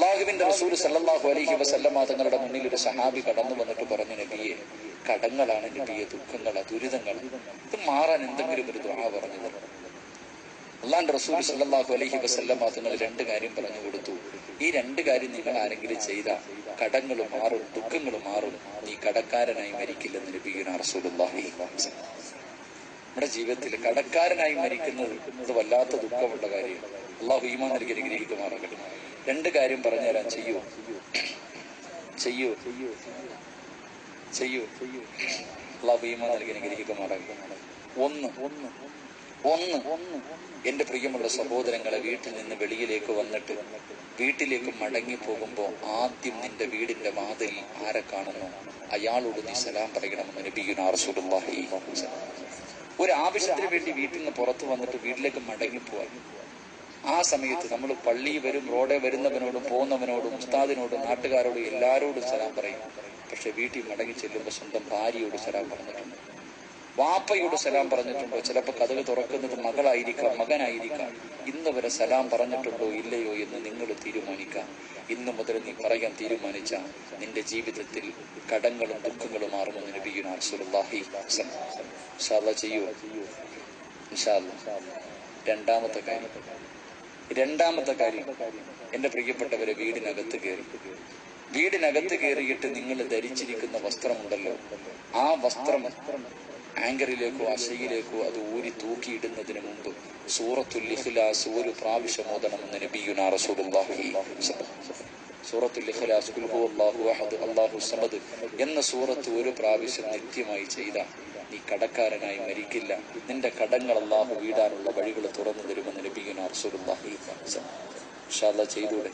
അള്ളാഹുവിന്റെ റസൂൽ സല്ലല്ലാഹു അലൈഹി വസല്ലമ തങ്ങളുടെ മുന്നിൽ ഒരു സഹാബി കടന്നു വന്നിട്ട് പറഞ്ഞു, നബിയെ, കടങ്ങളാണ് നബിയെ, ദുഃഖങ്ങളാണ്, ദുരിതങ്ങളാണ്, ഇത് മാറാൻ എന്തെങ്കിലും ഒരു ദുആ പറഞ്ഞു തരണം. അള്ളാഹുവിന്റെ റസൂൽ സല്ലല്ലാഹു അലൈഹി വസല്ലമ തങ്ങൾ രണ്ട് കാര്യം പറഞ്ഞു കൊടുത്തു. ഈ രണ്ട് കാര്യം നിങ്ങൾ ആരെങ്കിലും ചെയ്താൽ കടങ്ങൾ മാറും, ദുഃഖങ്ങൾ മാറും, നീ കടക്കാരനായി മരിക്കില്ലെന്ന് നബിയുനാ റസൂലുള്ളാഹി. നമ്മുടെ ജീവിതത്തിൽ കടക്കാരനായി മരിക്കുന്നത് അത് വല്ലാത്ത ദുഃഖമുള്ള കാര്യമാണ്. അള്ളാഹു ഈമാൻ നൽകി അനുഗ്രഹിക്കുമാറാകട്ടെ. രണ്ട് കാര്യം പറഞ്ഞുതരാൻ. ചെയ്യൂ അള്ളാഹു ഈമാൻ നൽകി അനുഗ്രഹിക്കുമാറാകട്ടെ. ഒന്ന് എന്റെ പ്രിയമുള്ള സഹോദരങ്ങളെ, വീട്ടിൽ നിന്ന് വെളിയിലേക്ക് വന്നിട്ട് വീട്ടിലേക്ക് മടങ്ങി പോകുമ്പോ ആദ്യം നിന്റെ വീടിന്റെ വാതിൽ ആരെ കാണുന്നു അയാളോട് നീ സലാം പറയണമെന്ന് നബിയുനാ റസൂലുള്ളാഹി. ഒരു ആവശ്യത്തിന് വേണ്ടി വീട്ടിൽ നിന്ന് പുറത്തു വന്നിട്ട് വീട്ടിലേക്ക് മടങ്ങിപ്പോവാൻ ആ സമയത്ത് നമ്മൾ പള്ളി വരും, റോഡെ വരുന്നവനോടും പോകുന്നവനോടും ഉസ്താദിനോടും നാട്ടുകാരോടും എല്ലാരോടും സലാം പറയും. പക്ഷെ വീട്ടിൽ മടങ്ങി ചെല്ലുമ്പോൾ സ്വന്തം ഭാര്യയോട് സലാം പറഞ്ഞിട്ടുണ്ട്, വാപ്പയോട് സലാം പറഞ്ഞിട്ടുണ്ടോ? ചിലപ്പോൾ കതക് തുറക്കുന്നത് മകളായിരിക്കാം, മകനായിരിക്കാം. ഇന്ന് വരെ സലാം പറഞ്ഞിട്ടുണ്ടോ ഇല്ലയോ എന്ന് നിങ്ങൾ തീരുമാനിക്കാം. ഇന്ന് മുതൽ നീ പറയാൻ തീരുമാനിച്ച നിന്റെ ജീവിതത്തിൽ കടങ്ങളും ദുഃഖങ്ങളും മാറുമെന്ന് നബിയുനാ റസൂലുള്ളാഹി. ഇൻഷാ അല്ലാഹ് ചെയ്യൂ. ഇൻഷാ അല്ലാഹ്. രണ്ടാമത്തെ കാര്യം എന്റെ പ്രിയപ്പെട്ടവരെ, വീടിനകത്ത് കയറിയിട്ട് നിങ്ങൾ ധരിച്ചിരിക്കുന്ന വസ്ത്രമുണ്ടല്ലോ, ആ വസ്ത്രം ആങ്കറിലേക്കോ അശയിലേക്കോ അത് ഊരി തൂക്കിയിടുന്നതിന് മുമ്പ് സൂറത്തുൽ ഇഖ്ലാസ് ഒരു പ്രാവശ്യം ഓതണമെന്ന് നബിയുനാ റസൂലുള്ളാഹി. സൂറത്തുൽ ഇഖ്ലാസ്, ഖുൽ ഹുവല്ലാഹു അഹദ് അല്ലാഹു സമദ് എന്ന സൂറത്ത് ഒരു പ്രാവശ്യം നിത്യമായി ചെയ്ത നീ കടക്കാരനായി മരിക്കില്ല. നിന്റെ കടങ്ങൾ അല്ലാഹു വീടാനുള്ള വഴികൾ തുറന്നു തരുമെന്ന് നബിയുനാ റസൂലുള്ളാഹി. ഇൻഷാ അല്ലാഹ് ചെയ്തൂടെ?